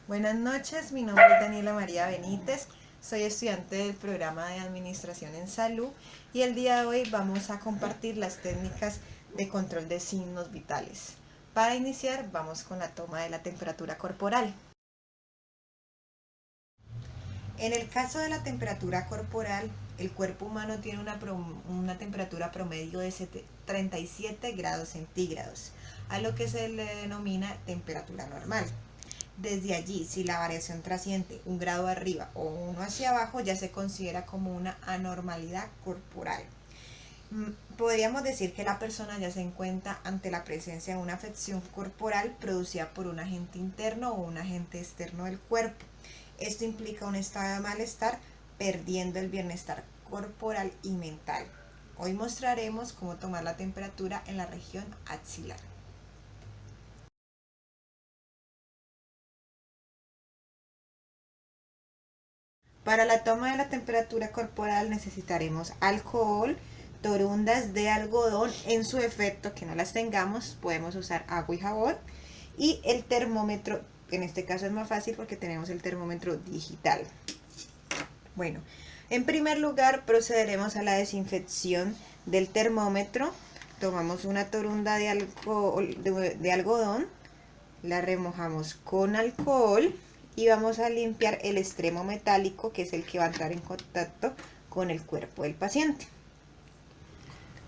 Buenas noches, mi nombre es Daniela María Benítez, soy estudiante del programa de Administración en Salud y el día de hoy vamos a compartir las técnicas de control de signos vitales. Para iniciar vamos con la toma de la temperatura corporal. En el caso de la temperatura corporal, el cuerpo humano tiene una temperatura promedio de 37 grados centígrados, a lo que se le denomina temperatura normal. Desde allí, si la variación trasciende un grado arriba o uno hacia abajo, ya se considera como una anormalidad corporal. Podríamos decir que la persona ya se encuentra ante la presencia de una afección corporal producida por un agente interno o un agente externo del cuerpo. Esto implica un estado de malestar, perdiendo el bienestar corporal y mental. Hoy mostraremos cómo tomar la temperatura en la región axilar. Para la toma de la temperatura corporal necesitaremos alcohol, torundas de algodón, en su efecto que no las tengamos, podemos usar agua y jabón, y el termómetro, en este caso es más fácil porque tenemos el termómetro digital. Bueno, en primer lugar procederemos a la desinfección del termómetro. Tomamos una torunda de algodón, la remojamos con alcohol y vamos a limpiar el extremo metálico, que es el que va a entrar en contacto con el cuerpo del paciente.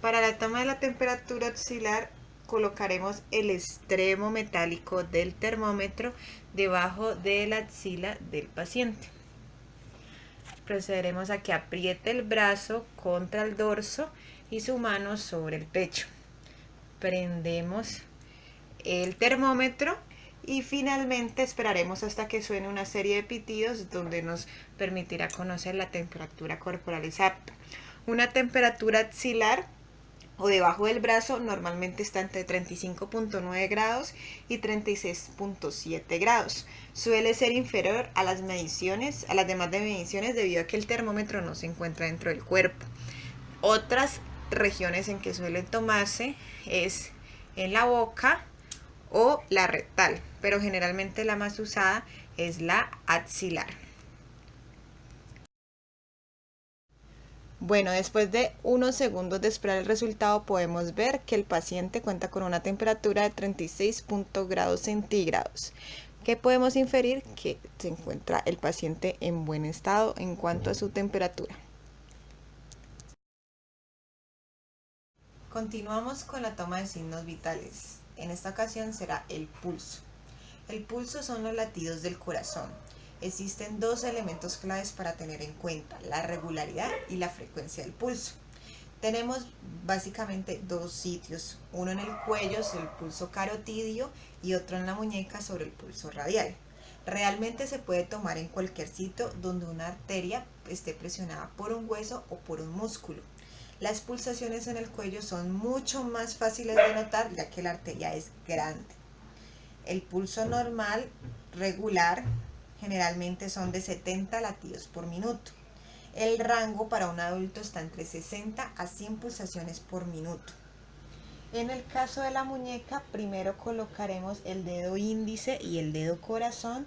Para la toma de la temperatura axilar colocaremos el extremo metálico del termómetro debajo de la axila del paciente. Procederemos a que apriete el brazo contra el dorso y su mano sobre el pecho. Prendemos el termómetro y finalmente esperaremos hasta que suene una serie de pitidos donde nos permitirá conocer la temperatura corporal exacta. Una temperatura axilar o debajo del brazo normalmente está entre 35.9 grados y 36.7 grados. Suele ser inferior a las demás mediciones debido a que el termómetro no se encuentra dentro del cuerpo. Otras regiones en que suele tomarse es en la boca o la rectal, pero generalmente la más usada es la axilar. Bueno, después de unos segundos de esperar el resultado podemos ver que el paciente cuenta con una temperatura de 36 grados centígrados. ¿Qué podemos inferir? Que se encuentra el paciente en buen estado en cuanto a su temperatura. Continuamos con la toma de signos vitales. En esta ocasión será el pulso. El pulso son los latidos del corazón. Existen dos elementos claves para tener en cuenta: la regularidad y la frecuencia del pulso. Tenemos básicamente dos sitios, uno en el cuello sobre el pulso carotidio y otro en la muñeca sobre el pulso radial. Realmente se puede tomar en cualquier sitio donde una arteria esté presionada por un hueso o por un músculo. Las pulsaciones en el cuello son mucho más fáciles de notar ya que la arteria es grande. El pulso normal, regular, generalmente son de 70 latidos por minuto. El rango para un adulto está entre 60 a 100 pulsaciones por minuto. En el caso de la muñeca, primero colocaremos el dedo índice y el dedo corazón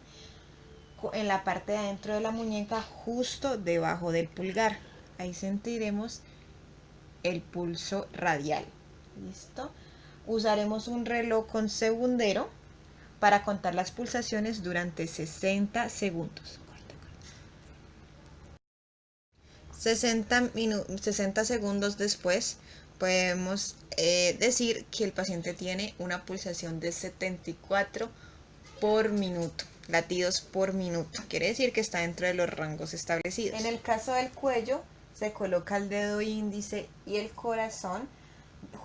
en la parte de adentro de la muñeca, justo debajo del pulgar. Ahí sentiremos el pulso radial. ¿Listo? Usaremos un reloj con segundero para contar las pulsaciones durante 60 segundos. 60 segundos después podemos decir que el paciente tiene una pulsación de 74 por minuto, latidos por minuto. Quiere decir que está dentro de los rangos establecidos. En el caso del cuello, se coloca el dedo índice y el corazón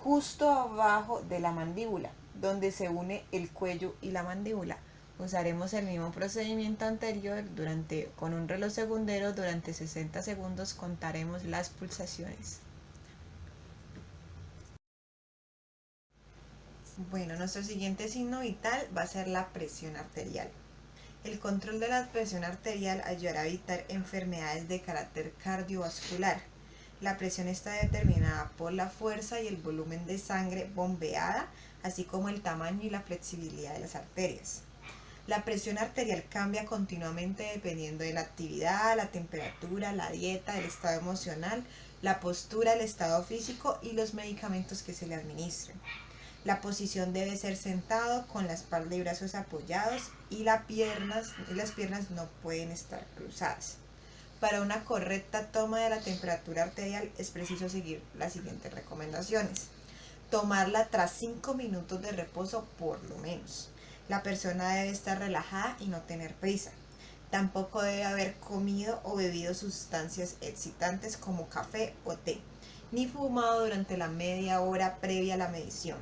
justo abajo de la mandíbula, donde se une el cuello y la mandíbula. Usaremos el mismo procedimiento anterior con un reloj segundero. Durante 60 segundos contaremos las pulsaciones. Bueno, nuestro siguiente signo vital va a ser la presión arterial. El control de la presión arterial ayudará a evitar enfermedades de carácter cardiovascular. La presión está determinada por la fuerza y el volumen de sangre bombeada, así como el tamaño y la flexibilidad de las arterias. La presión arterial cambia continuamente dependiendo de la actividad, la temperatura, la dieta, el estado emocional, la postura, el estado físico y los medicamentos que se le administren. La posición debe ser sentado con la espalda y brazos apoyados y las piernas no pueden estar cruzadas. Para una correcta toma de la temperatura arterial es preciso seguir las siguientes recomendaciones. Tomarla tras 5 minutos de reposo por lo menos. La persona debe estar relajada y no tener prisa. Tampoco debe haber comido o bebido sustancias excitantes como café o té, ni fumado durante la media hora previa a la medición.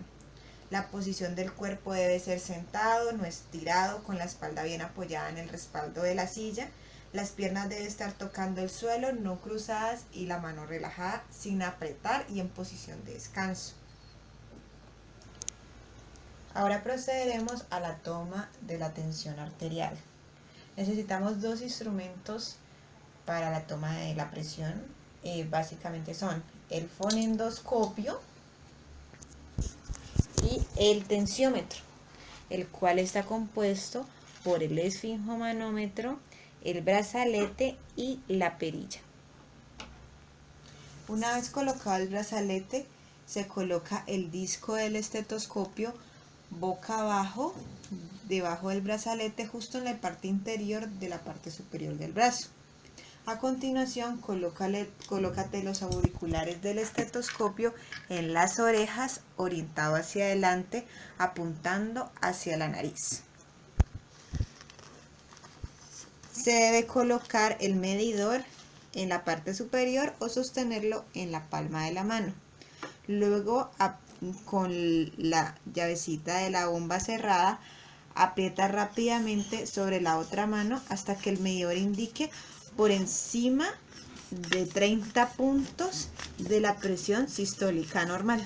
La posición del cuerpo debe ser sentado, no estirado, con la espalda bien apoyada en el respaldo de la silla. Las piernas deben estar tocando el suelo, no cruzadas, y la mano relajada, sin apretar y en posición de descanso. Ahora procederemos a la toma de la tensión arterial. Necesitamos 2 instrumentos para la toma de la presión. Básicamente son el fonendoscopio y el tensiómetro, el cual está compuesto por el esfingomanómetro, el brazalete y la perilla. Una vez colocado el brazalete, se coloca el disco del estetoscopio boca abajo, debajo del brazalete, justo en la parte interior de la parte superior del brazo. A continuación, colócate los auriculares del estetoscopio en las orejas, orientado hacia adelante, apuntando hacia la nariz. Se debe colocar el medidor en la parte superior o sostenerlo en la palma de la mano. Luego, con la llavecita de la bomba cerrada, aprieta rápidamente sobre la otra mano hasta que el medidor indique por encima de 30 puntos de la presión sistólica normal.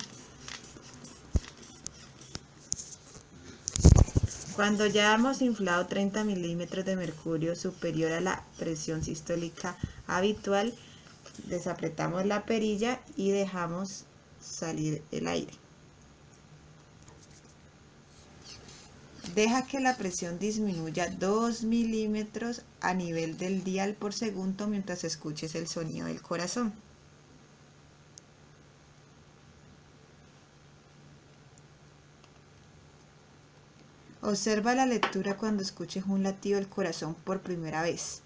Cuando ya hemos inflado 30 milímetros de mercurio superior a la presión sistólica habitual, desapretamos la perilla y dejamos salir el aire. Deja que la presión disminuya 2 milímetros a nivel del dial por segundo mientras escuches el sonido del corazón. Observa la lectura cuando escuches un latido del corazón por primera vez.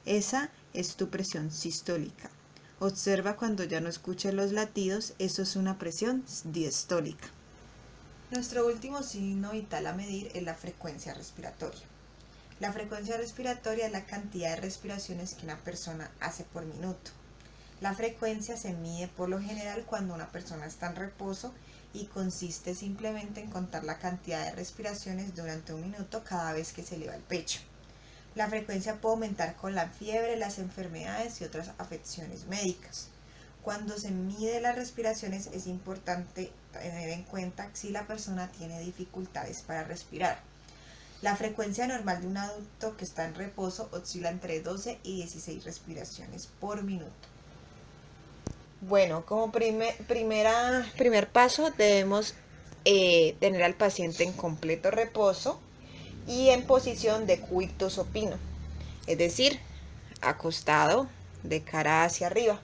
Esa es tu presión sistólica. Observa cuando ya no escuches los latidos, eso es una presión diastólica. Nuestro último signo vital a medir es la frecuencia respiratoria. La frecuencia respiratoria es la cantidad de respiraciones que una persona hace por minuto. La frecuencia se mide por lo general cuando una persona está en reposo y consiste simplemente en contar la cantidad de respiraciones durante un minuto cada vez que se eleva el pecho. La frecuencia puede aumentar con la fiebre, las enfermedades y otras afecciones médicas. Cuando se mide las respiraciones es importante tener en cuenta si la persona tiene dificultades para respirar. La frecuencia normal de un adulto que está en reposo oscila entre 12 y 16 respiraciones por minuto. Bueno, como primer paso debemos tener al paciente en completo reposo y en posición de cúbito supino, es decir, acostado de cara hacia arriba.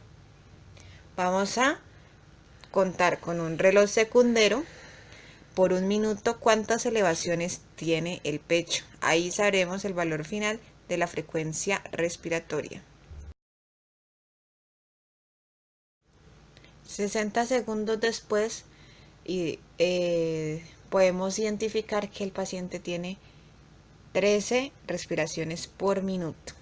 Vamos a contar con un reloj secundero por un minuto cuántas elevaciones tiene el pecho. Ahí sabremos el valor final de la frecuencia respiratoria. 60 segundos después podemos identificar que el paciente tiene 13 respiraciones por minuto.